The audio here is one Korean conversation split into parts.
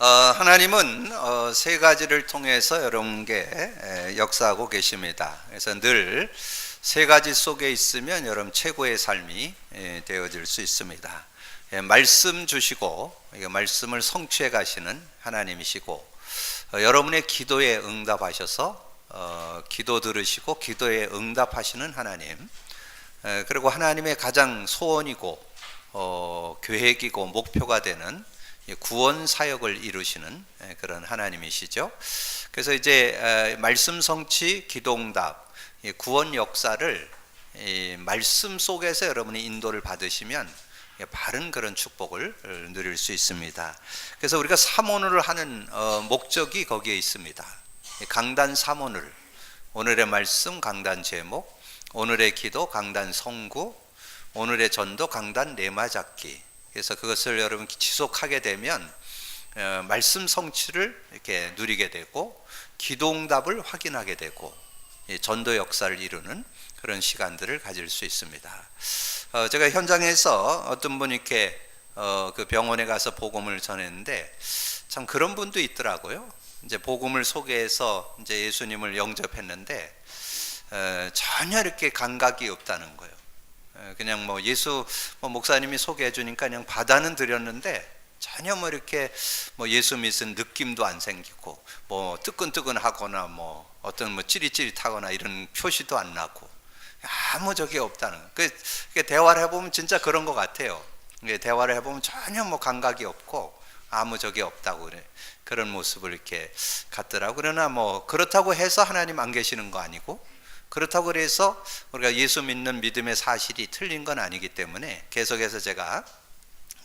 하나님은 세 가지를 통해서 여러분께 역사하고 계십니다. 그래서 늘 세 가지 속에 있으면 여러분 최고의 삶이 되어질 수 있습니다. 말씀 주시고 말씀을 성취해 가시는 하나님이시고, 여러분의 기도에 응답하셔서 기도 들으시고 기도에 응답하시는 하나님, 그리고 하나님의 가장 소원이고 계획이고 목표가 되는 구원 사역을 이루시는 그런 하나님이시죠. 그래서 이제 말씀 성취, 기도응답, 구원 역사를 말씀 속에서 여러분이 인도를 받으시면 바른 그런 축복을 누릴 수 있습니다. 그래서 우리가 사모늘을 하는 목적이 거기에 있습니다. 강단 사모늘, 오늘의 말씀 강단 제목, 오늘의 기도 강단 성구, 오늘의 전도 강단 레마 잡기. 그래서 그것을 여러분 지속하게 되면 말씀 성취를 이렇게 누리게 되고, 기도응답을 확인하게 되고, 전도 역사를 이루는 그런 시간들을 가질 수 있습니다. 제가 현장에서 어떤 분이 이렇게 그 병원에 가서 복음을 전했는데, 참 그런 분도 있더라고요. 이제 복음을 소개해서 이제 예수님을 영접했는데 전혀 이렇게 감각이 없다는 거예요. 그냥 뭐 예수 목사님이 소개해 주니까 그냥 받아는 드렸는데 전혀 뭐 이렇게 뭐 예수 믿은 느낌도 안 생기고, 뭐 뜨끈뜨끈하거나 뭐 어떤 뭐 찌릿찌릿하거나 이런 표시도 안 나고 아무 적이 없다는 거예요. 그 대화를 해보면 진짜 그런 것 같아요. 대화를 해보면 전혀 뭐 감각이 없고 아무 적이 없다고 그래. 그런 모습을 이렇게 갖더라고. 그러나 뭐 그렇다고 해서 하나님 안 계시는 거 아니고, 그렇다고 해서 우리가 예수 믿는 믿음의 사실이 틀린 건 아니기 때문에 계속해서 제가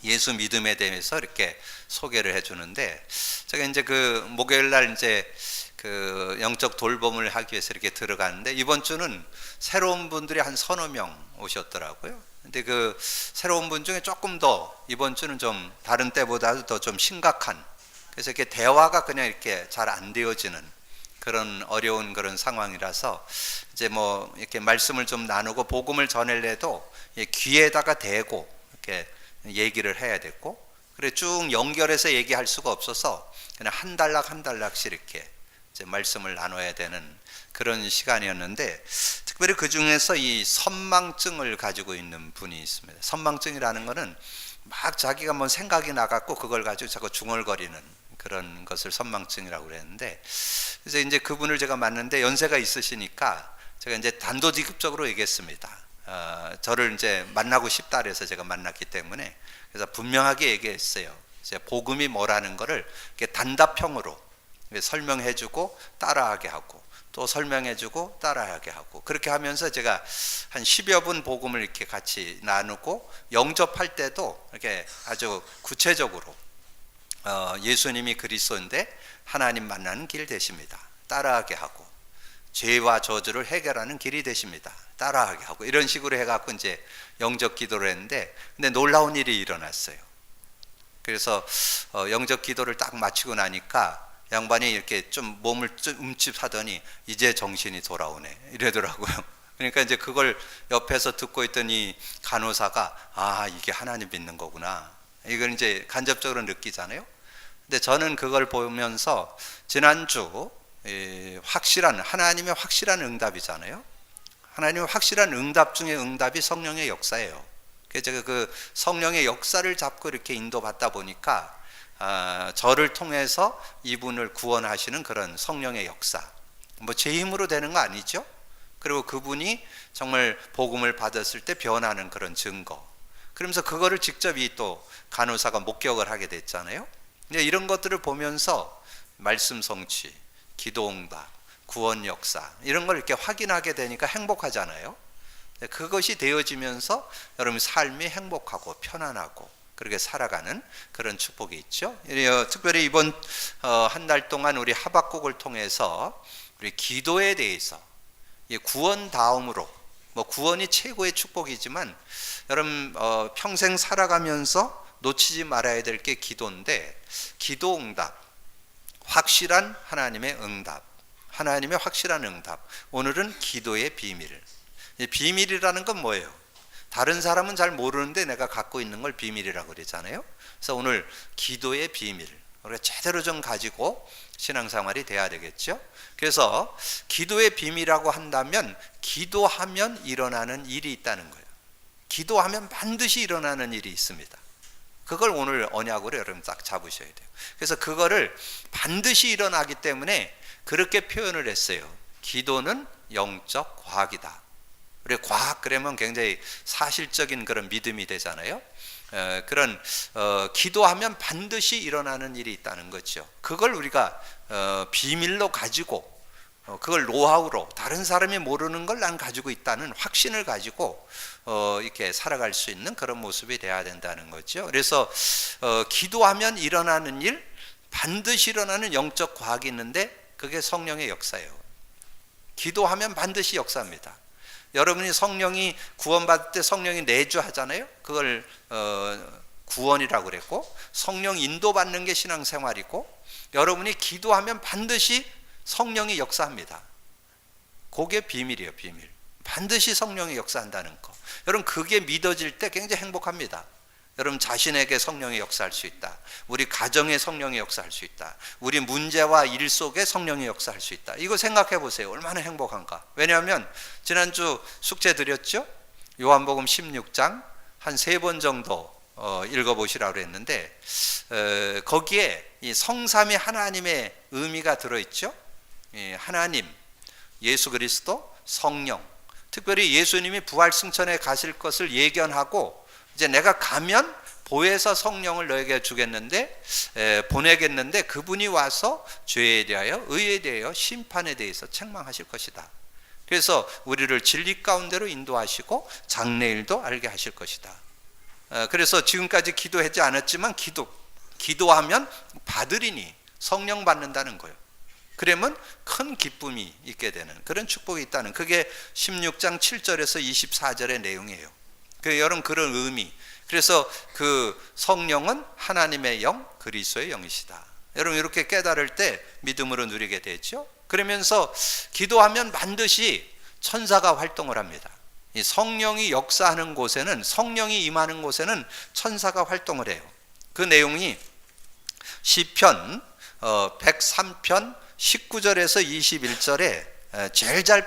예수 믿음에 대해서 이렇게 소개를 해주는데, 제가 이제 그 목요일 날 이제 그 영적 돌봄을 하기 위해서 이렇게 들어가는데, 이번 주는 새로운 분들이 한 서너 명 오셨더라고요. 근데 그 새로운 분 중에 조금 더 이번 주는 좀 다른 때보다도 더 좀 심각한, 그래서 이렇게 대화가 그냥 이렇게 잘 안 되어지는 그런 어려운 그런 상황이라서, 이제 뭐 이렇게 말씀을 좀 나누고 복음을 전하려도 귀에다가 대고 이렇게 얘기를 해야 됐고, 그래 쭉 연결해서 얘기할 수가 없어서 그냥 한 단락씩 이렇게 이제 말씀을 나눠야 되는 그런 시간이었는데, 특별히 그 중에서 이 선망증을 가지고 있는 분이 있습니다. 선망증이라는 거는 막 자기가 뭐 생각이 나갖고 그걸 가지고 자꾸 중얼거리는 그런 것을 선망증이라고 그랬는데, 그래서 이제 그분을 제가 만났는데 연세가 있으시니까 제가 이제 단도직입적으로 얘기했습니다. 저를 이제 만나고 싶다 그래서 제가 만났기 때문에, 그래서 분명하게 얘기했어요. 이제 복음이 뭐라는 거를 이렇게 단답형으로 설명해주고 따라하게 하고, 또 설명해주고 따라하게 하고, 그렇게 하면서 제가 한 10여 분 복음을 이렇게 같이 나누고, 영접할 때도 이렇게 아주 구체적으로 예수님이 그리스도인데 하나님 만나는 길 되십니다, 따라하게 하고, 죄와 저주를 해결하는 길이 되십니다, 따라하게 하고, 이런 식으로 해갖고 이제 영접 기도를 했는데, 근데 놀라운 일이 일어났어요. 그래서 영접 기도를 딱 마치고 나니까 양반이 이렇게 좀 몸을 좀 움찔하더니 이제 정신이 돌아오네 이러더라고요. 그러니까 이제 그걸 옆에서 듣고 있던 이 간호사가, 아, 이게 하나님 믿는 거구나, 이걸 이제 간접적으로 느끼잖아요. 근데 저는 그걸 보면서 지난주 확실한, 하나님의 확실한 응답이잖아요. 하나님의 확실한 응답 중에 응답이 성령의 역사예요. 그래서 제가 그 성령의 역사를 잡고 이렇게 인도받다 보니까 저를 통해서 이분을 구원하시는 그런 성령의 역사, 뭐 제 힘으로 되는 거 아니죠. 그리고 그분이 정말 복음을 받았을 때 변하는 그런 증거, 그러면서 그거를 직접 이 또 간호사가 목격을 하게 됐잖아요. 이런 것들을 보면서 말씀 성취, 기도응답, 구원 역사, 이런 걸 이렇게 확인하게 되니까 행복하잖아요. 그것이 되어지면서 여러분 삶이 행복하고 편안하고 그렇게 살아가는 그런 축복이 있죠. 특별히 이번 한 달 동안 우리 하박국을 통해서 우리 기도에 대해서, 구원 다음으로, 뭐 구원이 최고의 축복이지만 여러분 평생 살아가면서 놓치지 말아야 될 게 기도인데, 기도응답, 확실한 하나님의 응답, 하나님의 확실한 응답. 오늘은 기도의 비밀. 비밀이라는 건 뭐예요? 다른 사람은 잘 모르는데 내가 갖고 있는 걸 비밀이라고 그러잖아요. 그래서 오늘 기도의 비밀, 우리가 제대로 좀 가지고 신앙생활이 돼야 되겠죠. 그래서 기도의 비밀이라고 한다면 기도하면 일어나는 일이 있다는 거예요. 기도하면 반드시 일어나는 일이 있습니다. 그걸 오늘 언약으로 여러분 딱 잡으셔야 돼요. 그래서 그거를 반드시 일어나기 때문에 그렇게 표현을 했어요. 기도는 영적 과학이다. 우리 과학 그러면 굉장히 사실적인 그런 믿음이 되잖아요. 그런 기도하면 반드시 일어나는 일이 있다는 거죠. 그걸 우리가 비밀로 가지고 그걸 노하우로 다른 사람이 모르는 걸 난 가지고 있다는 확신을 가지고 이렇게 살아갈 수 있는 그런 모습이 돼야 된다는 거죠. 그래서 기도하면 일어나는 일, 반드시 일어나는 영적 과학이 있는데 그게 성령의 역사예요. 기도하면 반드시 역사합니다. 여러분이 성령이 구원받을 때 성령이 내주하잖아요. 그걸 구원이라고 그랬고, 성령 인도받는 게 신앙생활이고, 여러분이 기도하면 반드시 성령이 역사합니다. 그게 비밀이에요. 비밀. 반드시 성령이 역사한다는 거. 여러분 그게 믿어질 때 굉장히 행복합니다. 여러분 자신에게 성령이 역사할 수 있다. 우리 가정에 성령이 역사할 수 있다. 우리 문제와 일 속에 성령이 역사할 수 있다. 이거 생각해 보세요. 얼마나 행복한가. 왜냐하면 지난주 숙제 드렸죠. 요한복음 16장 한 3번 정도 읽어보시라고 했는데 거기에 이 성삼위 하나님의 의미가 들어있죠. 하나님, 예수 그리스도, 성령. 특별히 예수님이 부활 승천에 가실 것을 예견하고 이제 내가 가면 보혜사 성령을 너에게 주겠는데 보내겠는데 그분이 와서 죄에 대하여 의에 대하여 심판에 대해서 책망하실 것이다. 그래서 우리를 진리 가운데로 인도하시고 장래일도 알게 하실 것이다. 그래서 지금까지 기도하지 않았지만 기도하면 받으리니 성령 받는다는 거예요. 그러면 큰 기쁨이 있게 되는 그런 축복이 있다는, 그게 16장 7절에서 24절의 내용이에요. 여러분 그런 의미. 그래서 그 성령은 하나님의 영, 그리스도의 영이시다. 여러분 이렇게 깨달을 때 믿음으로 누리게 되죠. 그러면서 기도하면 반드시 천사가 활동을 합니다. 이 성령이 역사하는 곳에는, 성령이 임하는 곳에는 천사가 활동을 해요. 그 내용이 시편 103편 19절에서 21절에 제일 잘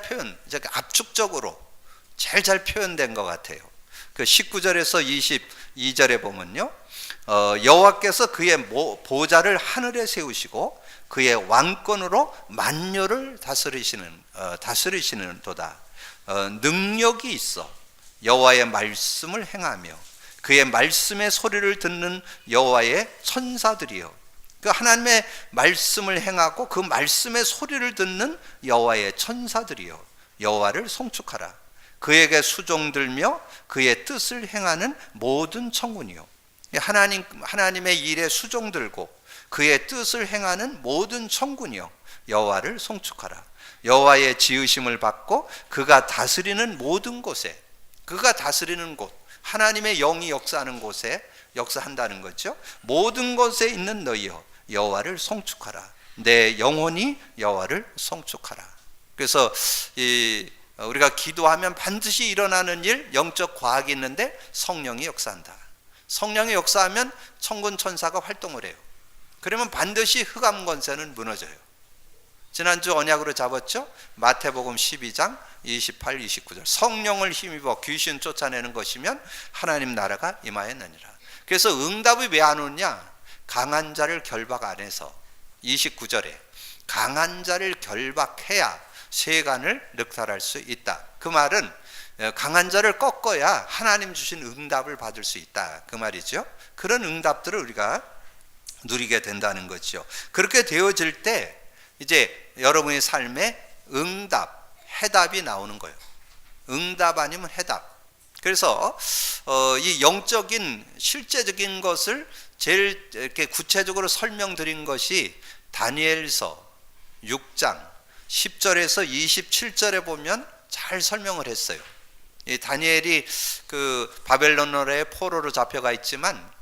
압축적으로 제일 잘 표현된 것 같아요. 그 19절에서 22절에 보면요, 여호와께서 그의 보좌를 하늘에 세우시고 그의 왕권으로 만유를 다스리시는 도다. 능력이 있어 여호와의 말씀을 행하며 그의 말씀의 소리를 듣는 여호와의 천사들이요. 그 하나님의 말씀을 행하고 그 말씀의 소리를 듣는 여호와의 천사들이요, 여호와를 송축하라. 그에게 수종들며 그의 뜻을 행하는 모든 천군이요. 하나님의 일에 수종들고 그의 뜻을 행하는 모든 천군이요, 여호와를 송축하라. 여호와의 지으심을 받고 그가 다스리는 모든 곳에, 그가 다스리는 곳, 하나님의 영이 역사하는 곳에 역사한다는 거죠. 모든 곳에 있는 너희여 여호와를 송축하라. 내 영혼이 여호와를 송축하라. 그래서 우리가 기도하면 반드시 일어나는 일, 영적 과학이 있는데 성령이 역사한다. 성령이 역사하면 천군 천사가 활동을 해요. 그러면 반드시 흑암 권세는 무너져요. 지난주 언약으로 잡았죠. 마태복음 12장 28, 29절. 성령을 힘입어 귀신 쫓아내는 것이면 하나님 나라가 임하였느니라. 그래서 응답이 왜 안 오냐? 강한 자를 결박 안 해서. 29절에 강한 자를 결박해야 세간을 늑탈할 수 있다. 그 말은 강한 자를 꺾어야 하나님 주신 응답을 받을 수 있다, 그 말이죠. 그런 응답들을 우리가 누리게 된다는 거죠. 그렇게 되어질 때 이제 여러분의 삶에 응답, 해답이 나오는 거예요. 응답 아니면 해답. 그래서 이 영적인 실제적인 것을 제일 이렇게 구체적으로 설명드린 것이 다니엘서 6장 10절에서 27절에 보면 잘 설명을 했어요. 이 다니엘이 그 바벨론 나라의 포로로 잡혀가 있지만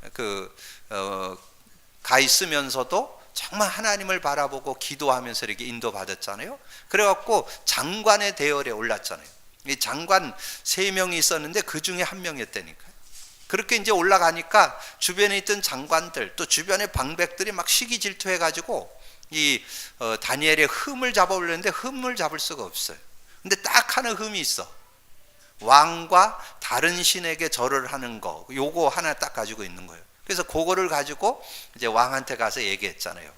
가 있으면서도 정말 하나님을 바라보고 기도하면서 이렇게 인도받았잖아요. 그래갖고 장관의 대열에 올랐잖아요. 이 장관 3명이 있었는데 그 중에 한 명이었다니까요. 그렇게 이제 올라가니까 주변에 있던 장관들 또 주변의 방백들이 막 시기 질투해가지고 이 다니엘의 흠을 잡아보려는데 흠을 잡을 수가 없어요. 근데 딱 하나 흠이 있어. 왕과 다른 신에게 절을 하는 거, 요거 하나 딱 가지고 있는 거예요. 그래서 그거를 가지고 이제 왕한테 가서 얘기했잖아요.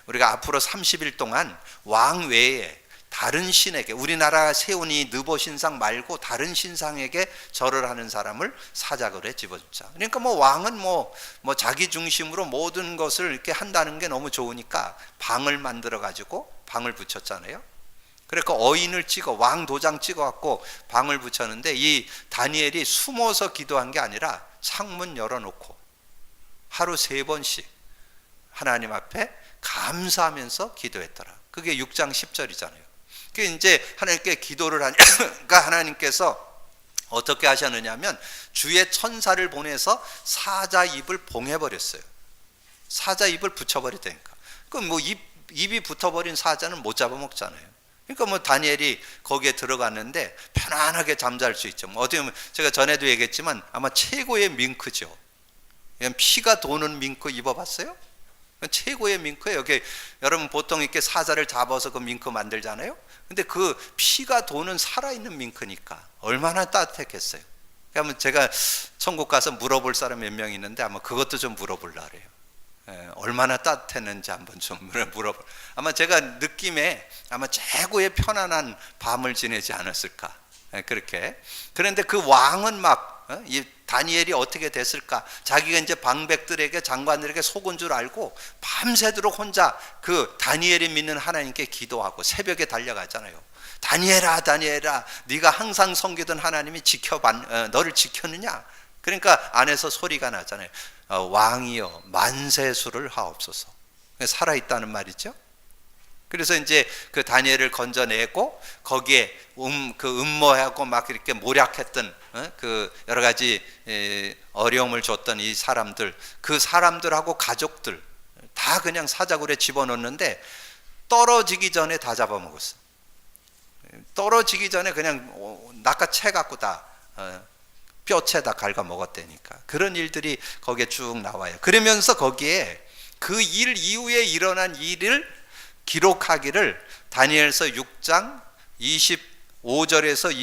우리가 앞으로 30일 동안 왕 외에 다른 신에게, 우리나라 세운 이 느보 신상 말고 다른 신상에게 절을 하는 사람을 사자굴에 집어주자. 그러니까 뭐 왕은 뭐 자기 중심으로 모든 것을 이렇게 한다는 게 너무 좋으니까 방을 만들어 가지고 방을 붙였잖아요. 그러니까 어인을 찍어, 왕 도장 찍어 갖고 방을 붙였는데, 이 다니엘이 숨어서 기도한 게 아니라 창문 열어놓고 하루 3번씩 하나님 앞에 감사하면서 기도했더라. 그게 6장 10절이잖아요. 그게 이제 하나님께 기도를 하니까 하나님께서 어떻게 하셨느냐면 주의 천사를 보내서 사자 입을 봉해버렸어요. 사자 입을 붙여버리다니까. 그럼 뭐 입이 붙어버린 사자는 못 잡아먹잖아요. 그러니까 뭐 다니엘이 거기에 들어갔는데 편안하게 잠잘 수 있죠. 뭐 어떻게 보면 제가 전에도 얘기했지만 아마 최고의 밍크죠. 그냥 피가 도는 밍크 입어봤어요? 최고의 밍크예요. 여기 여러분 보통 이렇게 사자를 잡아서 그 밍크 만들잖아요. 근데 그 피가 도는 살아있는 밍크니까 얼마나 따뜻했겠어요. 그러면 제가 천국 가서 물어볼 사람 몇 명 있는데 아마 그것도 좀 물어보려고 해요. 얼마나 따뜻했는지 한번 좀 물어볼. 아마 제가 느낌에 아마 최고의 편안한 밤을 지내지 않았을까. 그렇게. 그런데 그 왕은 막 이 다니엘이 어떻게 됐을까? 자기가 이제 방백들에게, 장관들에게 속은 줄 알고 밤새도록 혼자 그 다니엘이 믿는 하나님께 기도하고 새벽에 달려가잖아요. 다니엘아, 다니엘아, 네가 항상 섬기던 하나님이 너를 지켰느냐? 그러니까 안에서 소리가 나잖아요. 왕이여 만세수를 하옵소서. 살아있다는 말이죠. 그래서 이제 그 다니엘을 건져내고 거기에 그 음모하고 막 이렇게 모략했던 그 여러 가지 어려움을 줬던 이 사람들, 그 사람들하고 가족들 다 그냥 사자굴에 집어넣는데 떨어지기 전에 다 잡아먹었어. 떨어지기 전에 그냥 낚아채 갖고 다 뼈채다 갉아 먹었다니까. 그런 일들이 거기에 쭉 나와요. 그러면서 거기에 그 일 이후에 일어난 일을 기록하기를 다니엘서 6장 25절에서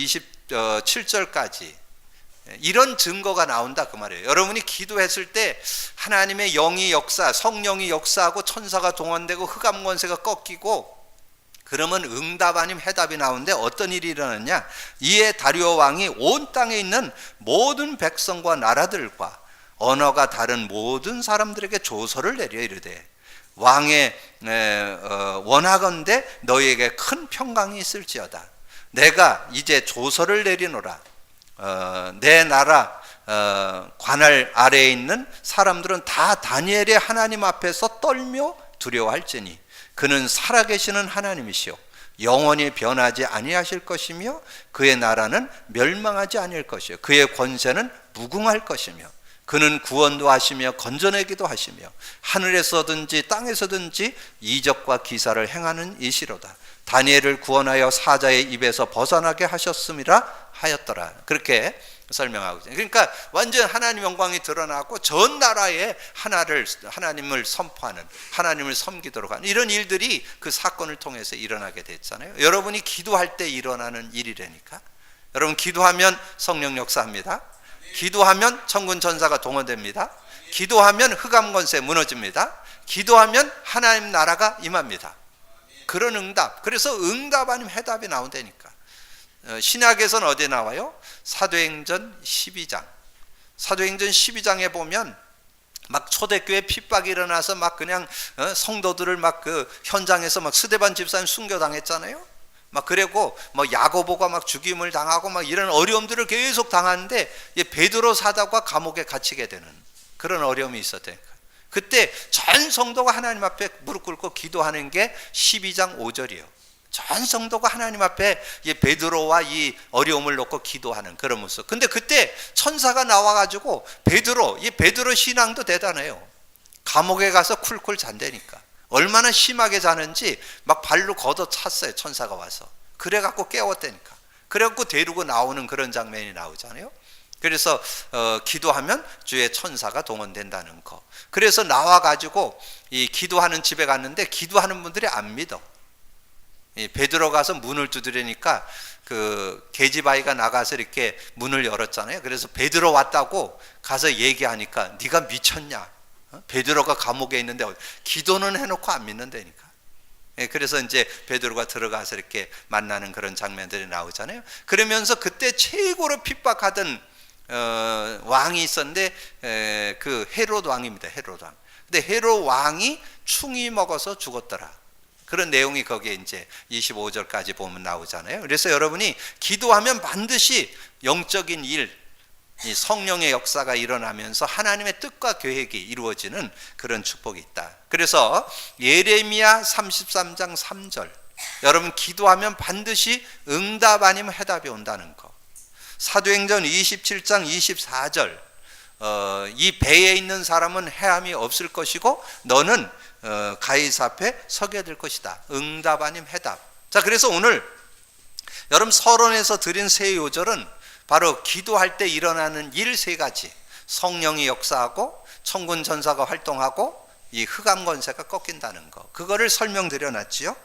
27절까지 이런 증거가 나온다 그 말이에요. 여러분이 기도했을 때 하나님의 영이 역사, 성령이 역사하고 천사가 동원되고 흑암 권세가 꺾이고 그러면 응답 아님 해답이 나오는데 어떤 일이 일어났냐? 이에 다리오 왕이 온 땅에 있는 모든 백성과 나라들과 언어가 다른 모든 사람들에게 조서를 내려 이르되 왕의 원하건대 너희에게 큰 평강이 있을지어다. 내가 이제 조서를 내리노라. 내 나라 관할 아래에 있는 사람들은 다 다니엘의 하나님 앞에서 떨며 두려워할지니 그는 살아계시는 하나님이시오 영원히 변하지 아니하실 것이며 그의 나라는 멸망하지 아니할 것이요 그의 권세는 무궁할 것이며 그는 구원도 하시며 건져내기도 하시며 하늘에서든지 땅에서든지 이적과 기사를 행하는 이시로다. 다니엘을 구원하여 사자의 입에서 벗어나게 하셨음이라 하였더라. 그렇게 설명하고 있어요. 그러니까 완전 하나님 영광이 드러나고 전 나라에 하나님을 선포하는, 하나님을 섬기도록 하는 이런 일들이 그 사건을 통해서 일어나게 됐잖아요. 여러분이 기도할 때 일어나는 일이라니까. 여러분 기도하면 성령 역사합니다. 기도하면 천군 천사가 동원됩니다. 기도하면 흑암 권세 무너집니다. 기도하면 하나님 나라가 임합니다. 그런 응답. 그래서 응답 아니면 해답이 나온다니까. 신약에서는 어디에 나와요? 사도행전 12장. 사도행전 12장에 보면 막 초대교회 핍박이 일어나서 막 그냥 성도들을 막 그 현장에서 막 스데반 집사님 순교당했잖아요. 막 그리고 뭐 야고보가 막 죽임을 당하고 막 이런 어려움들을 계속 당하는데 베드로 사도가 감옥에 갇히게 되는 그런 어려움이 있었대요. 그때 전 성도가 하나님 앞에 무릎 꿇고 기도하는 게 12장 5절이에요. 전 성도가 하나님 앞에 베드로와 이 어려움을 놓고 기도하는 그런 모습. 근데 그때 천사가 나와가지고 베드로 신앙도 대단해요. 감옥에 가서 쿨쿨 잔다니까. 얼마나 심하게 자는지 막 발로 걷어 찼어요. 천사가 와서. 그래갖고 깨웠다니까. 그래갖고 데리고 나오는 그런 장면이 나오잖아요. 그래서 기도하면 주의 천사가 동원된다는 거. 그래서 나와가지고 이 기도하는 집에 갔는데 기도하는 분들이 안 믿어. 이 베드로 가서 문을 두드리니까 그 계집아이가 나가서 이렇게 문을 열었잖아요. 그래서 베드로 왔다고 가서 얘기하니까 네가 미쳤냐? 베드로가 감옥에 있는데 기도는 해놓고 안 믿는다니까. 그래서 이제 베드로가 들어가서 이렇게 만나는 그런 장면들이 나오잖아요. 그러면서 그때 최고로 핍박하던 왕이 있었는데 그 헤롯 왕입니다. 헤롯 왕. 근데 헤롯 왕이 충이 먹어서 죽었더라. 그런 내용이 거기에 이제 25절까지 보면 나오잖아요. 그래서 여러분이 기도하면 반드시 영적인 일, 이 성령의 역사가 일어나면서 하나님의 뜻과 계획이 이루어지는 그런 축복이 있다. 그래서 예레미야 33장 3절, 여러분 기도하면 반드시 응답 아니면 해답이 온다는 거. 사도행전 27장 24절, 이 배에 있는 사람은 해함이 없을 것이고 너는 가이사 앞에 서게 될 것이다. 응답 아님 해답. 자, 그래서 오늘 여러분 서론에서 드린 세 요절은 바로 기도할 때 일어나는 일 세 가지, 성령이 역사하고 천군 전사가 활동하고 이 흑암 권세가 꺾인다는 거, 그거를 설명드려 놨지요.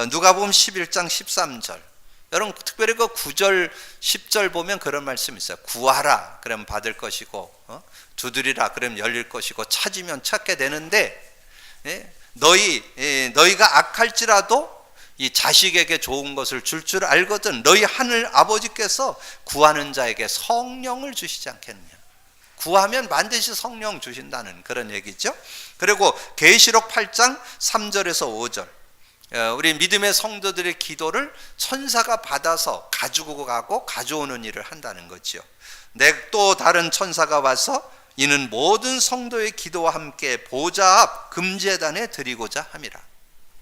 누가복음 11장 13절, 여러분 특별히 그 9절 10절 보면 그런 말씀이 있어요. 구하라 그러면 받을 것이고 두드리라 그러면 열릴 것이고 찾으면 찾게 되는데, 너희가 악할지라도 이 자식에게 좋은 것을 줄 알거든 너희 하늘 아버지께서 구하는 자에게 성령을 주시지 않겠느냐. 구하면 반드시 성령 주신다는 그런 얘기죠. 그리고 계시록 8장 3절에서 5절, 우리 믿음의 성도들의 기도를 천사가 받아서 가지고 가고 가져오는 일을 한다는 거죠. 또 다른 천사가 와서 이는 모든 성도의 기도와 함께 보좌 앞 금제단에 드리고자 함이라.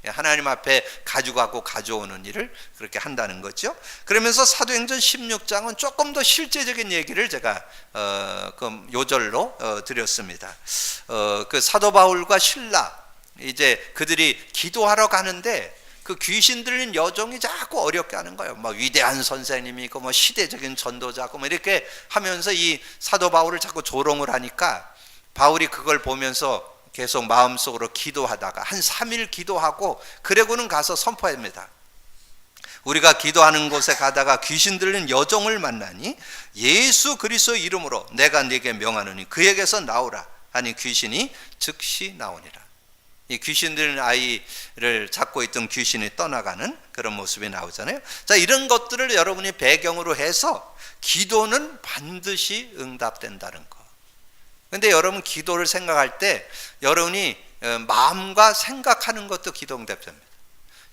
하나님 앞에 가져가고 가져오는 일을 그렇게 한다는 거죠. 그러면서 사도행전 16장은 조금 더 실제적인 얘기를 제가 그 요절로 드렸습니다. 그 사도 바울과 실라, 이제 그들이 기도하러 가는데 그 귀신 들린 여종이 자꾸 어렵게 하는 거예요. 뭐 위대한 선생님이고 뭐 시대적인 전도자고 뭐 이렇게 하면서 이 사도 바울을 자꾸 조롱을 하니까 바울이 그걸 보면서 계속 마음속으로 기도하다가 한 3일 기도하고 그러고는 가서 선포합니다. 우리가 기도하는 곳에 가다가 귀신 들린 여종을 만나니 예수 그리스도 이름으로 내가 네게 명하노니 그에게서 나오라 하니 귀신이 즉시 나오니라. 이 귀신 들린 아이를 잡고 있던 귀신이 떠나가는 그런 모습이 나오잖아요. 자, 이런 것들을 여러분이 배경으로 해서 기도는 반드시 응답된다는 거. 근데 여러분 기도를 생각할 때 여러분이 마음과 생각하는 것도 기도응답됩니다.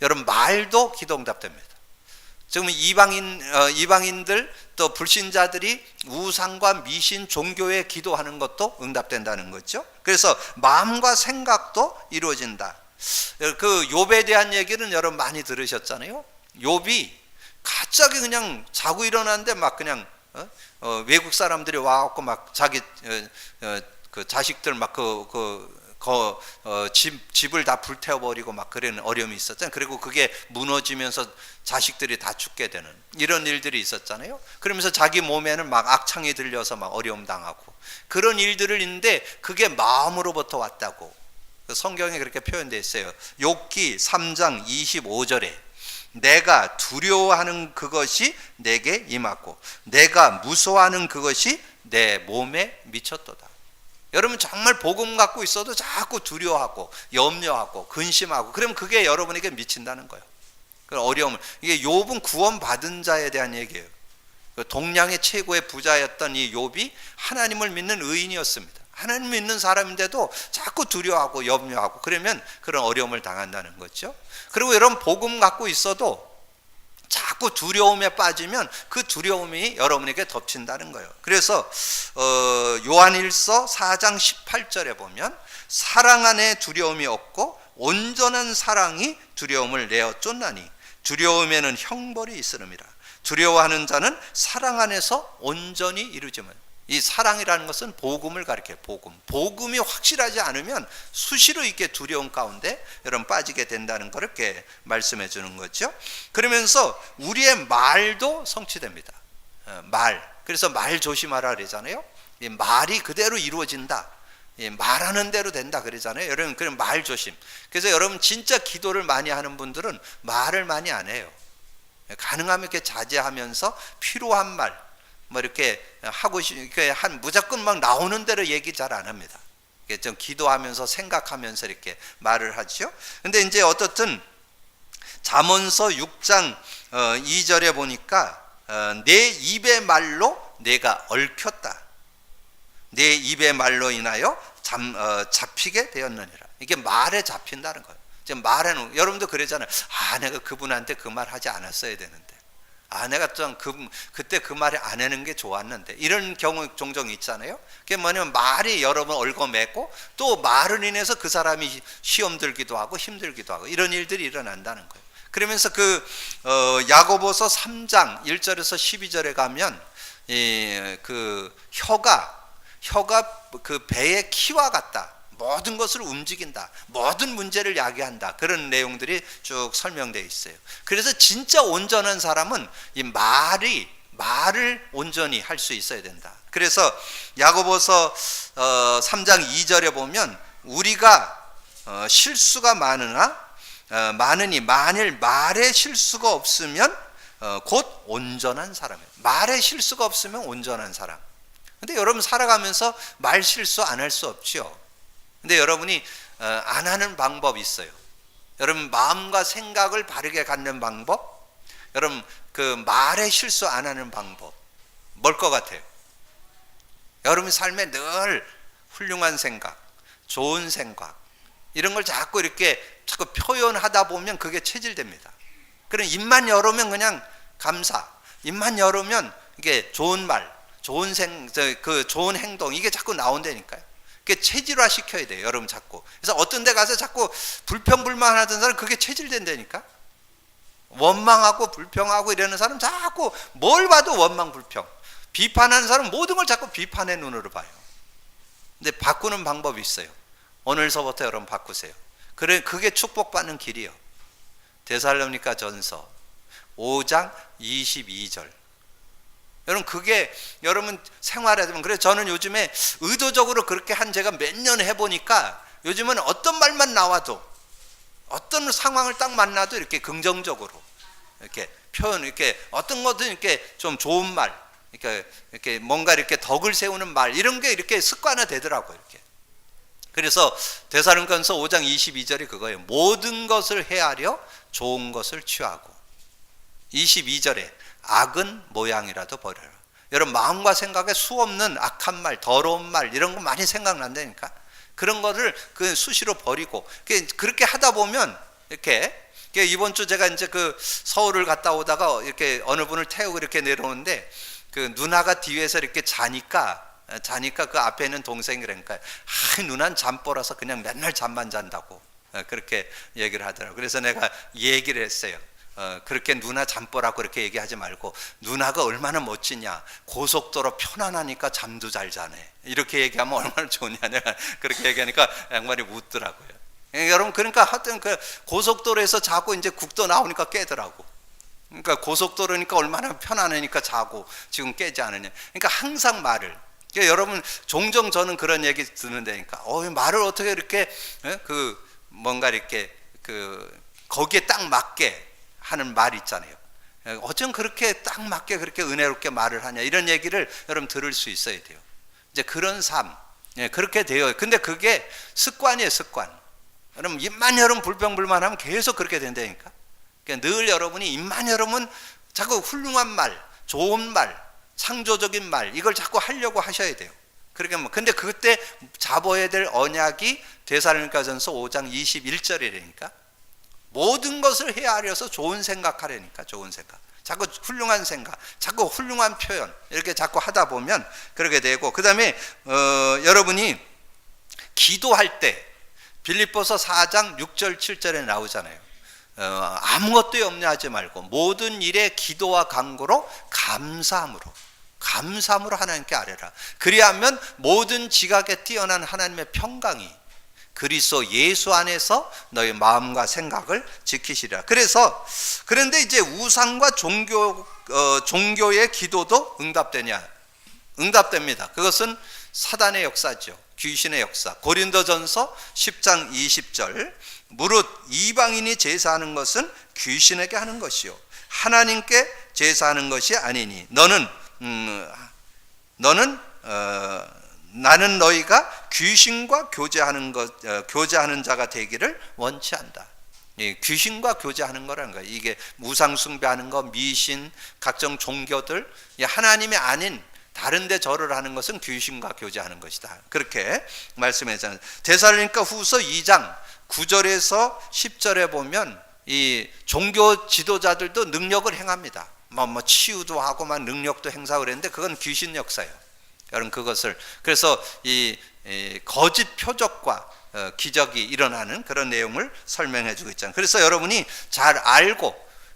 여러분 말도 기도응답됩니다. 지금 이방인들 또 불신자들이 우상과 미신 종교에 기도하는 것도 응답된다는 거죠. 그래서 마음과 생각도 이루어진다. 그 욥에 대한 얘기는 여러분 많이 들으셨잖아요. 욥이 갑자기 그냥 자고 일어났는데 막 그냥 외국 사람들이 와갖고 막 자기 그 자식들 막 집을 다 불태워버리고 막 그런 어려움이 있었잖아요. 그리고 그게 무너지면서 자식들이 다 죽게 되는 이런 일들이 있었잖아요. 그러면서 자기 몸에는 막 악창이 들려서 막 어려움 당하고 그런 일들을 있는데 그게 마음으로부터 왔다고 성경에 그렇게 표현되어 있어요. 욥기 3장 25절에 내가 두려워하는 그것이 내게 임하고 내가 무서워하는 그것이 내 몸에 미쳤도다. 여러분 정말 복음 갖고 있어도 자꾸 두려워하고 염려하고 근심하고 그러면 그게 여러분에게 미친다는 거예요. 그 어려움을, 이게 욥은 구원받은 자에 대한 얘기예요. 동량의 최고의 부자였던 이 욥이 하나님을 믿는 의인이었습니다. 하나님 믿는 사람인데도 자꾸 두려워하고 염려하고 그러면 그런 어려움을 당한다는 거죠. 그리고 여러분 복음 갖고 있어도 자꾸 두려움에 빠지면 그 두려움이 여러분에게 덮친다는 거예요. 그래서 요한일서 4장 18절에 보면 사랑 안에 두려움이 없고 온전한 사랑이 두려움을 내어 쫓나니 두려움에는 형벌이 있으름이라. 두려워하는 자는 사랑 안에서 온전히 이루지만, 이 사랑이라는 것은 복음을 가리켜요. 복음이 확실하지 않으면 수시로 이렇게 두려움 가운데 여러분 빠지게 된다는 걸 이렇게 말씀해 주는 거죠. 그러면서 우리의 말도 성취됩니다. 말. 그래서 말 조심하라 그러잖아요. 이 말이 그대로 이루어진다. 말하는 대로 된다 그러잖아요. 여러분, 그럼 말 조심. 그래서 여러분 진짜 기도를 많이 하는 분들은 말을 많이 안 해요. 가능하면 이렇게 자제하면서 필요한 말, 뭐 이렇게 하고 이렇게 한 무조건 막 나오는 대로 얘기 잘 안 합니다. 좀 기도하면서 생각하면서 이렇게 말을 하죠. 근데 이제 어떻든 잠언서 6장 2절에 보니까 내 입의 말로 내가 얽혔다. 내 입의 말로 인하여 잡히게 되었느니라. 이게 말에 잡힌다는 거예요. 지금 말에는 여러분도 그러잖아요. 내가 그분한테 그 말 하지 않았어야 되는데. 내가 좀 그때 그 말을 안 하는 게 좋았는데. 이런 경우 종종 있잖아요. 그게 뭐냐면 말이 여러 번 얽어매고 또 말을 인해서 그 사람이 시험 들기도 하고 힘들기도 하고 이런 일들이 일어난다는 거예요. 그러면서 야고보서 3장 1절에서 12절에 가면 그 혀가 그 배의 키와 같다. 모든 것을 움직인다. 모든 문제를 야기한다. 그런 내용들이 쭉 설명되어 있어요. 그래서 진짜 온전한 사람은 이 말을 온전히 할 수 있어야 된다. 그래서 야고보서 3장 2절에 보면 우리가 실수가 많으니 만일 말에 실수가 없으면 곧 온전한 사람이에요. 말에 실수가 없으면 온전한 사람. 근데 여러분 살아가면서 말 실수 안 할 수 없죠. 근데 여러분이 안 하는 방법이 있어요. 여러분 마음과 생각을 바르게 갖는 방법, 여러분 그 말에 실수 안 하는 방법 뭘 것 같아요? 여러분 삶에 늘 훌륭한 생각, 좋은 생각 이런 걸 자꾸 표현하다 보면 그게 체질됩니다. 그럼 입만 열으면 그냥 감사, 입만 열으면 이게 좋은 말, 좋은 행동 이게 자꾸 나온다니까요. 그게 체질화 시켜야 돼요. 여러분 자꾸. 그래서 어떤 데 가서 자꾸 불평불만하던 사람 그게 체질된다니까. 원망하고 불평하고 이러는 사람 자꾸 뭘 봐도 원망 불평. 비판하는 사람 모든 걸 자꾸 비판의 눈으로 봐요. 근데 바꾸는 방법이 있어요. 오늘서부터 여러분 바꾸세요. 그게 축복받는 길이요. 데살로니가 전서 5장 22절. 여러분 그게 여러분 생활에 되면 그래서 저는 요즘에 의도적으로 그렇게 한 제가 몇 년 해보니까 요즘은 어떤 말만 나와도 어떤 상황을 딱 만나도 이렇게 긍정적으로 이렇게 표현 이렇게 어떤 것든 이렇게 좀 좋은 말 이렇게 뭔가 이렇게 덕을 세우는 말 이런 게 이렇게 습관화 되더라고요. 이렇게. 그래서 데살로니가전서 5장 22절이 그거예요. 모든 것을 헤아려 좋은 것을 취하고 22절에 악은 모양이라도 버려라. 여러분 마음과 생각에 수없는 악한 말, 더러운 말 이런 거 많이 생각난다니까. 그런 거를 수시로 버리고 그렇게 하다 보면 이렇게 이번 주 제가 이제 서울을 갔다 오다가 이렇게 어느 분을 태우고 이렇게 내려오는데 누나가 뒤에서 이렇게 자니까 그 앞에 있는 동생이라니까 누나는 잠버라서 그냥 맨날 잠만 잔다고 그렇게 얘기를 하더라고요. 그래서 내가 얘기를 했어요. 그렇게 누나 잠버라고 그렇게 얘기하지 말고 누나가 얼마나 멋지냐, 고속도로 편안하니까 잠도 잘 자네 이렇게 얘기하면 얼마나 좋냐 내가 그렇게 얘기하니까 양반이 웃더라고요. 여러분 그러니까 하여튼 고속도로에서 자고 이제 국도 나오니까 깨더라고. 그러니까 고속도로니까 얼마나 편안하니까 자고 지금 깨지 않으냐. 그러니까 항상 말을 여러분 종종 저는 그런 얘기 듣는다니까 말을 어떻게 이렇게 뭔가 이렇게 거기에 딱 맞게 하는 말 있잖아요. 어쩜 그렇게 딱 맞게 그렇게 은혜롭게 말을 하냐 이런 얘기를 여러분 들을 수 있어야 돼요. 이제 그런 삶 그렇게 돼요. 근데 그게 습관이에요. 습관. 여러분 입만 열으면 불평불만하면 계속 그렇게 된다니까. 그러니까 늘 여러분이 입만 열으면 자꾸 훌륭한 말, 좋은 말, 창조적인 말 이걸 자꾸 하려고 하셔야 돼요. 그러니까 근데 그때 잡아야 될 언약이 데살로니가전서 5장 21절이라니까. 모든 것을 헤아려서 좋은 생각하려니까. 좋은 생각, 자꾸 훌륭한 생각, 자꾸 훌륭한 표현 이렇게 자꾸 하다 보면 그렇게 되고, 그 다음에 여러분이 기도할 때 빌립보서 4장 6절 7절에 나오잖아요. 아무것도 염려하지 말고 모든 일에 기도와 간구로 감사함으로 하나님께 아뢰라. 그리하면 모든 지각에 뛰어난 하나님의 평강이 그리스도 예수 안에서 너희 마음과 생각을 지키시리라. 그런데 이제 우상과 종교의 기도도 응답되냐? 응답됩니다. 그것은 사단의 역사죠. 귀신의 역사. 고린도전서 10장 20절, 무릇 이방인이 제사하는 것은 귀신에게 하는 것이요 하나님께 제사하는 것이 아니니 나는 너희가 귀신과 교제하는 자가 되기를 원치 않다. 귀신과 교제하는 거라는 거예요. 이게 우상 숭배하는 거, 미신, 각종 종교들, 하나님이 아닌 다른 데 절을 하는 것은 귀신과 교제하는 것이다. 그렇게 말씀했잖아요. 데살로니가 후서 2장 9절에서 10절에 보면 이 종교 지도자들도 능력을 행합니다. 뭐 치유도 하고 막 능력도 행사하고 그랬는데 그건 귀신 역사예요. 여러분 그래서 이 거짓 표적과 기적이 일어나는 그런 내용을 설명해 주고 있잖아요. 그래서 여러분이 잘 알고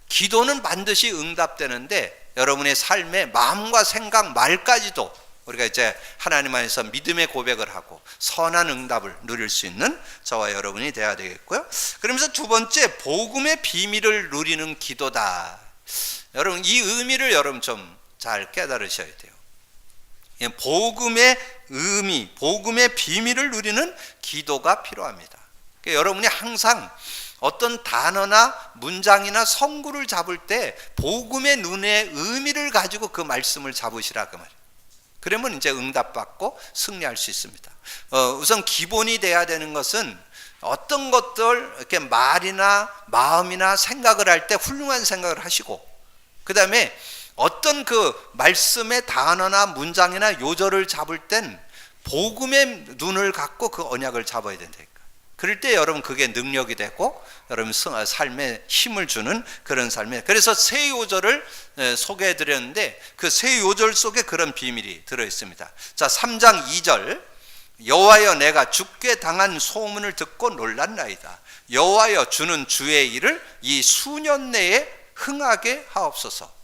기도는 반드시 응답되는데 여러분의 삶의 마음과 생각, 말까지도 우리가 이제 하나님 안에서 믿음의 고백을 하고 선한 응답을 누릴 수 있는 저와 여러분이 돼야 되겠고요. 그러면서 두 번째, 복음의 비밀을 누리는 기도다. 여러분 이 의미를 여러분 좀 잘 깨달으셔야 돼요. 복음의 의미, 복음의 비밀을 누리는 기도가 필요합니다. 그러니까 여러분이 항상 어떤 단어나 문장이나 성구를 잡을 때 복음의 눈의 의미를 가지고 그 말씀을 잡으시라 그 말이에요. 그러면 이제 응답받고 승리할 수 있습니다. 우선 기본이 돼야 되는 것은 어떤 것들 이렇게 말이나 마음이나 생각을 할 때 훌륭한 생각을 하시고, 그 다음에 어떤 그 말씀의 단어나 문장이나 요절을 잡을 땐 복음의 눈을 갖고 그 언약을 잡아야 된다니까. 그럴 때 여러분 그게 능력이 되고 여러분 삶에 힘을 주는 그런 삶이에요. 그래서 세 요절을 소개해 드렸는데 그 세 요절 속에 그런 비밀이 들어 있습니다. 자, 3장 2절, 여호와여 내가 죽게 당한 소문을 듣고 놀랐나이다. 여호와여 주는 주의 일을 이 수년 내에 흥하게 하옵소서.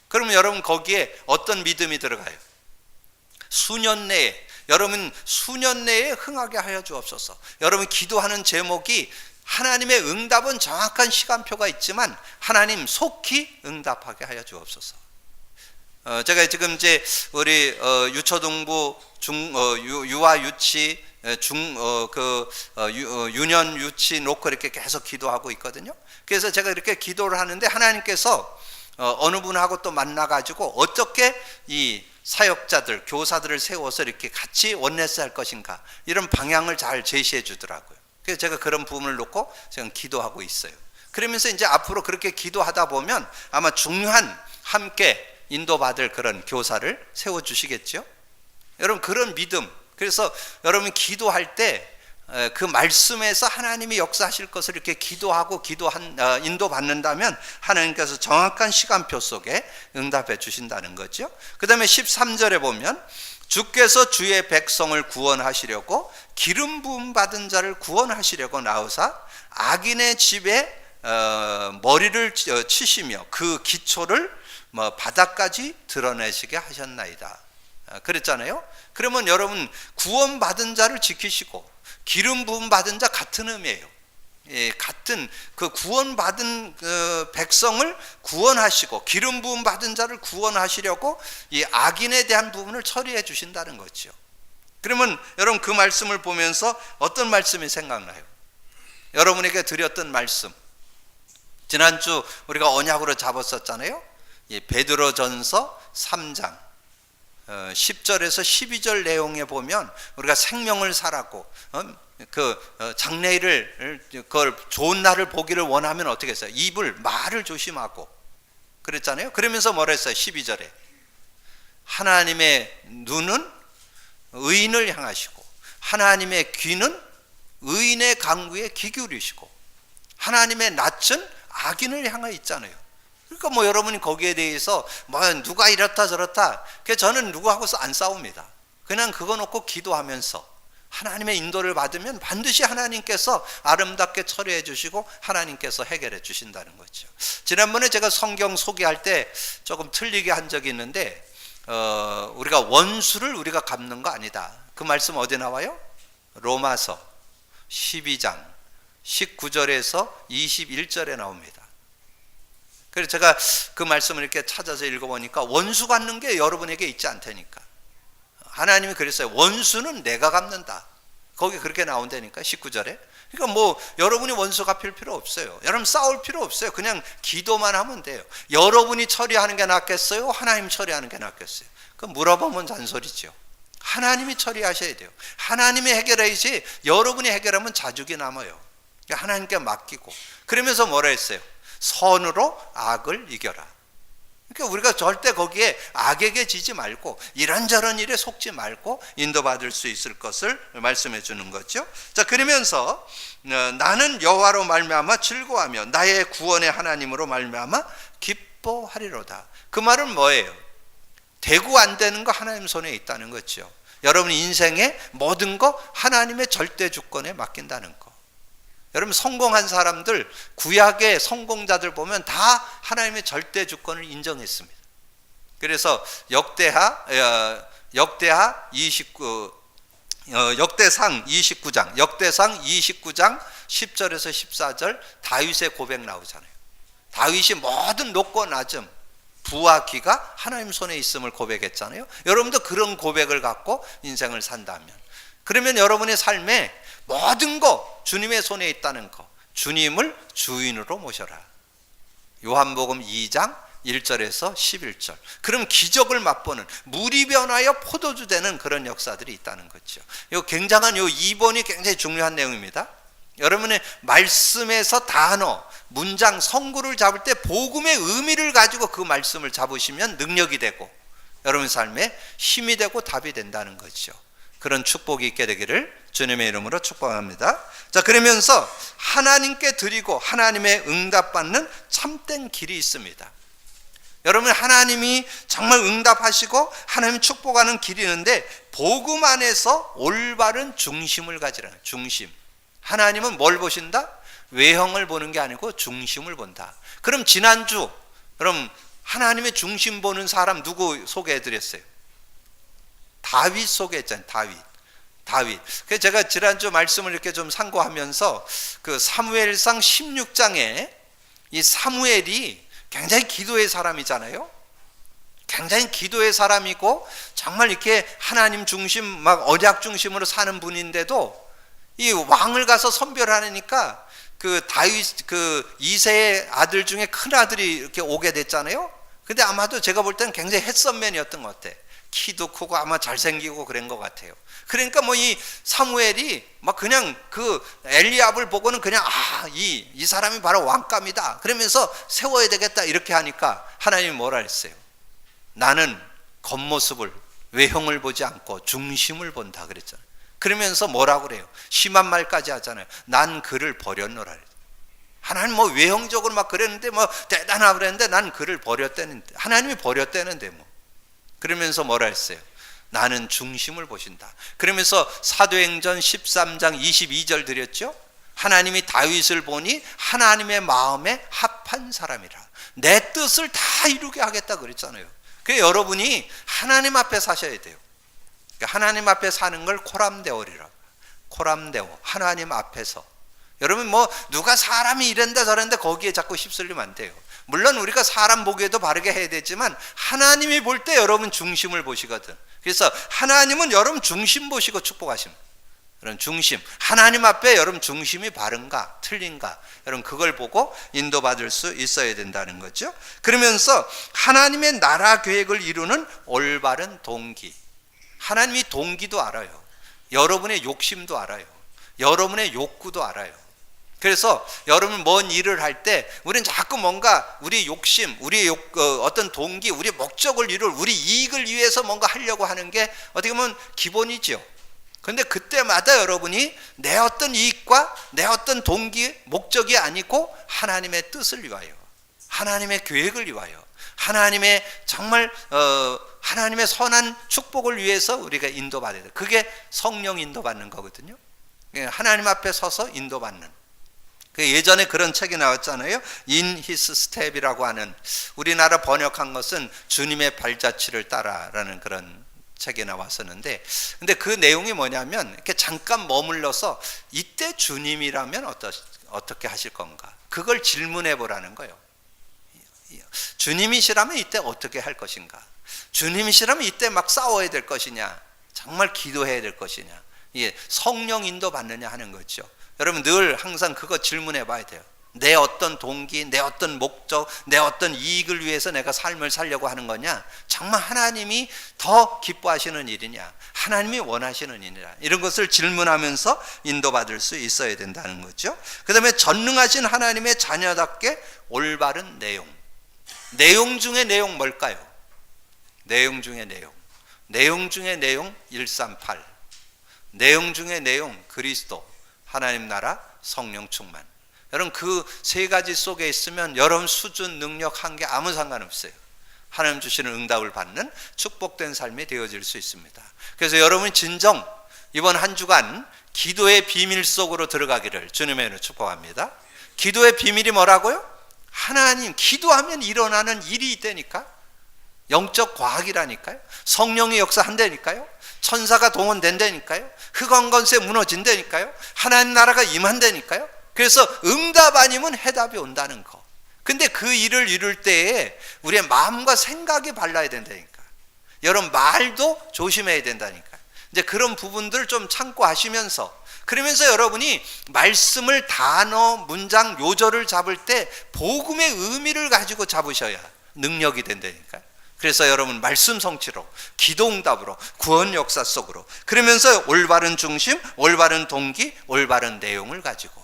그러면 여러분 거기에 어떤 믿음이 들어가요? 수년 내에, 여러분 수년 내에 흥하게 하여 주옵소서. 여러분 기도하는 제목이 하나님의 응답은 정확한 시간표가 있지만 하나님 속히 응답하게 하여 주옵소서. 제가 지금 이제 우리 유초등부 유아 유치 유년 유치 놓고 이렇게 계속 기도하고 있거든요. 그래서 제가 이렇게 기도를 하는데 하나님께서 어느 분하고 또 만나가지고 어떻게 이 사역자들, 교사들을 세워서 이렇게 같이 원네스 할 것인가 이런 방향을 잘 제시해 주더라고요. 그래서 제가 그런 부분을 놓고 지금 기도하고 있어요. 그러면서 이제 앞으로 그렇게 기도하다 보면 아마 중요한 함께 인도받을 그런 교사를 세워주시겠죠. 여러분 그런 믿음, 그래서 여러분 기도할 때 그 말씀에서 하나님이 역사하실 것을 이렇게 기도하고 인도받는다면 하나님께서 정확한 시간표 속에 응답해 주신다는 거죠. 그 다음에 13절에 보면 주께서 주의 백성을 구원하시려고 기름 부음 받은 자를 구원하시려고 나오사 악인의 집에 머리를 치시며 그 기초를 바닥까지 드러내시게 하셨나이다. 그랬잖아요. 그러면 여러분 구원받은 자를 지키시고 기름 부음 받은 자 같은 의미예요. 같은 그 구원받은 백성을 구원하시고 기름 부음 받은 자를 구원하시려고 이 악인에 대한 부분을 처리해 주신다는 거죠. 그러면 여러분 그 말씀을 보면서 어떤 말씀이 생각나요? 여러분에게 드렸던 말씀, 지난주 우리가 언약으로 잡았었잖아요. 베드로전서 3장 10절에서 12절 내용에 보면 우리가 생명을 살았고 장래일을 그걸 좋은 날을 보기를 원하면 어떻게 했어요? 말을 조심하고 그랬잖아요. 그러면서 뭐라 했어요? 12절에 하나님의 눈은 의인을 향하시고 하나님의 귀는 의인의 강구에 귀 기울이시고 하나님의 낯은 악인을 향해 있잖아요. 그러니까 여러분이 거기에 대해서 누가 이렇다 저렇다, 그래서 저는 누구하고서 안 싸웁니다. 그냥 그거 놓고 기도하면서 하나님의 인도를 받으면 반드시 하나님께서 아름답게 처리해 주시고 하나님께서 해결해 주신다는 거죠. 지난번에 제가 성경 소개할 때 조금 틀리게 한 적이 있는데 우리가 원수를 우리가 갚는 거 아니다. 그 말씀 어디 나와요? 로마서 12장 19절에서 21절에 나옵니다. 그래서 제가 그 말씀을 이렇게 찾아서 읽어보니까 원수 갚는 게 여러분에게 있지 않다니까. 하나님이 그랬어요. 원수는 내가 갚는다. 거기 그렇게 나온다니까 19절에. 그러니까 뭐 여러분이 원수 갚을 필요 없어요. 여러분 싸울 필요 없어요. 그냥 기도만 하면 돼요. 여러분이 처리하는 게 낫겠어요? 하나님 처리하는 게 낫겠어요? 그 물어보면 잔소리죠. 하나님이 처리하셔야 돼요. 하나님이 해결해야지 여러분이 해결하면 자죽이 남아요. 그러니까 하나님께 맡기고. 그러면서 뭐라 했어요? 선으로 악을 이겨라. 그러니까 우리가 절대 거기에 악에게 지지 말고 이런저런 일에 속지 말고 인도받을 수 있을 것을 말씀해 주는 거죠. 자, 그러면서 나는 여호와로 말미암아 즐거워하며 나의 구원의 하나님으로 말미암아 기뻐하리로다. 그 말은 뭐예요? 되고 안 되는 거 하나님 손에 있다는 거죠. 여러분 인생의 모든 거 하나님의 절대 주권에 맡긴다는 거. 여러분 성공한 사람들, 구약의 성공자들 보면 다 하나님의 절대 주권을 인정했습니다. 그래서 역대상 29장 10절에서 14절 다윗의 고백 나오잖아요. 다윗이 모든 높고 낮음, 부와 기가 하나님 손에 있음을 고백했잖아요. 여러분도 그런 고백을 갖고 인생을 산다면, 그러면 여러분의 삶에 모든 거 주님의 손에 있다는 거, 주님을 주인으로 모셔라. 요한복음 2장 1절에서 11절. 그럼 기적을 맛보는, 물이 변하여 포도주 되는 그런 역사들이 있다는 거죠. 요 굉장한 요 2번이 굉장히 중요한 내용입니다. 여러분의 말씀에서 단어, 문장, 성구를 잡을 때 복음의 의미를 가지고 그 말씀을 잡으시면 능력이 되고 여러분 삶에 힘이 되고 답이 된다는 거죠. 그런 축복이 있게 되기를 주님의 이름으로 축복합니다. 자, 그러면서 하나님께 드리고 하나님의 응답받는 참된 길이 있습니다. 여러분 하나님이 정말 응답하시고 하나님 축복하는 길이 있는데 복음 안에서 올바른 중심을 가지라는 중심. 하나님은 뭘 보신다? 외형을 보는 게 아니고 중심을 본다. 그럼 지난주 그럼 하나님의 중심 보는 사람 누구 소개해드렸어요? 다윗 소개했잖아요. 다윗. 그래서 제가 지난주 말씀을 이렇게 좀 상고하면서 그 사무엘상 16장에 이 사무엘이 굉장히 기도의 사람이잖아요. 굉장히 기도의 사람이고 정말 이렇게 하나님 중심 막 언약 중심으로 사는 분인데도 이 왕을 가서 선별하니까 그 다윗 그 이새의 아들 중에 큰 아들이 이렇게 오게 됐잖아요. 근데 아마도 제가 볼 때는 굉장히 핸섬맨이었던 것 같아. 키도 크고 아마 잘생기고 그런 것 같아요. 그러니까 뭐 이 사무엘이 막 그냥 그 엘리압을 보고는 그냥 이 사람이 바로 왕감이다 그러면서 세워야 되겠다 이렇게 하니까 하나님이 뭐라 했어요? 나는 겉모습을 외형을 보지 않고 중심을 본다 그랬잖아요. 그러면서 뭐라고 그래요? 심한 말까지 하잖아요. 난 그를 버렸노라. 하나님 뭐 외형적으로 막 그랬는데 뭐 대단하고 그랬는데 난 그를 버렸다는데, 하나님이 버렸다는데 뭐. 그러면서 뭐라 했어요? 나는 중심을 보신다. 그러면서 사도행전 13장 22절 드렸죠? 하나님이 다윗을 보니 하나님의 마음에 합한 사람이라. 내 뜻을 다 이루게 하겠다 그랬잖아요. 그래서 여러분이 하나님 앞에 사셔야 돼요. 하나님 앞에 사는 걸 코람데오리라. 코람데오. 하나님 앞에서. 여러분 뭐 누가 사람이 이런다 저런다 거기에 자꾸 휩쓸리면 안 돼요. 물론 우리가 사람 보기에도 바르게 해야 되지만 하나님이 볼 때 여러분 중심을 보시거든. 그래서 하나님은 여러분 중심 보시고 축복하십니다. 여러분 중심, 하나님 앞에 여러분 중심이 바른가 틀린가 여러분 그걸 보고 인도받을 수 있어야 된다는 거죠. 그러면서 하나님의 나라 계획을 이루는 올바른 동기. 하나님이 동기도 알아요. 여러분의 욕심도 알아요. 여러분의 욕구도 알아요. 그래서 여러분 뭔 일을 할 때 우리는 자꾸 뭔가 우리 욕심, 우리 어떤 동기, 우리 목적을 이룰, 우리 이익을 위해서 뭔가 하려고 하는 게 어떻게 보면 기본이죠. 근데 그때마다 여러분이 내 어떤 이익과 내 어떤 동기, 목적이 아니고 하나님의 뜻을 위하여, 하나님의 계획을 위하여, 하나님의 정말 하나님의 선한 축복을 위해서 우리가 인도받아야 돼요. 그게 성령 인도받는 거거든요. 하나님 앞에 서서 인도받는. 예전에 그런 책이 나왔잖아요. In His Step이라고 하는, 우리나라 번역한 것은 주님의 발자취를 따라라는 그런 책에 나왔었는데, 근데 그 내용이 뭐냐면 이렇게 잠깐 머물러서 이때 주님이라면 어떻게 하실 건가, 그걸 질문해 보라는 거예요. 주님이시라면 이때 어떻게 할 것인가, 주님이시라면 이때 막 싸워야 될 것이냐, 정말 기도해야 될 것이냐, 이게 성령 인도 받느냐 하는 거죠. 여러분 늘 항상 그거 질문해 봐야 돼요. 내 어떤 동기, 내 어떤 목적, 내 어떤 이익을 위해서 내가 삶을 살려고 하는 거냐, 정말 하나님이 더 기뻐하시는 일이냐, 하나님이 원하시는 일이냐, 이런 것을 질문하면서 인도받을 수 있어야 된다는 거죠. 그 다음에 전능하신 하나님의 자녀답게 올바른 내용 중에 내용 뭘까요? 내용 중에 내용 138, 내용 중에 내용 그리스도, 하나님 나라, 성령 충만. 여러분 그 세 가지 속에 있으면 여러분 수준, 능력, 한계 아무 상관없어요. 하나님 주시는 응답을 받는 축복된 삶이 되어질 수 있습니다. 그래서 여러분이 진정 이번 한 주간 기도의 비밀 속으로 들어가기를 주님의 이름으로 축복합니다. 기도의 비밀이 뭐라고요? 하나님, 기도하면 일어나는 일이 있다니까. 영적 과학이라니까요. 성령의 역사한다니까요. 천사가 동원된다니까요. 흑암건세 무너진다니까요. 하나님 나라가 임한다니까요. 그래서 응답 아니면 해답이 온다는 거. 근데 그 일을 이룰 때에 우리의 마음과 생각이 발라야 된다니까. 여러분 말도 조심해야 된다니까. 이제 그런 부분들 좀 참고 하시면서, 그러면서 여러분이 말씀을 단어, 문장, 요절을 잡을 때 복음의 의미를 가지고 잡으셔야 능력이 된다니까. 그래서 여러분 말씀 성취로, 기도 응답으로, 구원 역사 속으로, 그러면서 올바른 중심, 올바른 동기, 올바른 내용을 가지고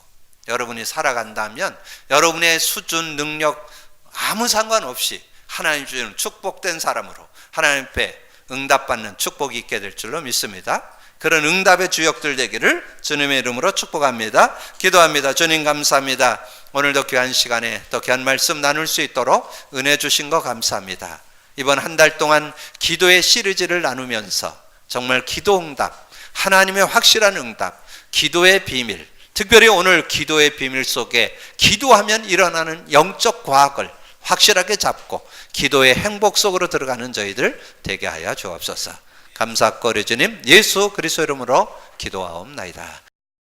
여러분이 살아간다면 여러분의 수준, 능력 아무 상관없이 하나님 주시는 축복된 사람으로 하나님 앞에 응답받는 축복이 있게 될 줄로 믿습니다. 그런 응답의 주역들 되기를 주님의 이름으로 축복합니다. 기도합니다. 주님 감사합니다. 오늘도 귀한 시간에 더 귀한 말씀 나눌 수 있도록 은혜 주신 거 감사합니다. 이번 한 달 동안 기도의 시리즈를 나누면서 정말 기도 응답, 하나님의 확실한 응답, 기도의 비밀, 특별히 오늘 기도의 비밀 속에 기도하면 일어나는 영적 과학을 확실하게 잡고 기도의 행복 속으로 들어가는 저희들 되게 하여 주옵소서. 감사거리 주님 예수 그리스도 이름으로 기도하옵나이다.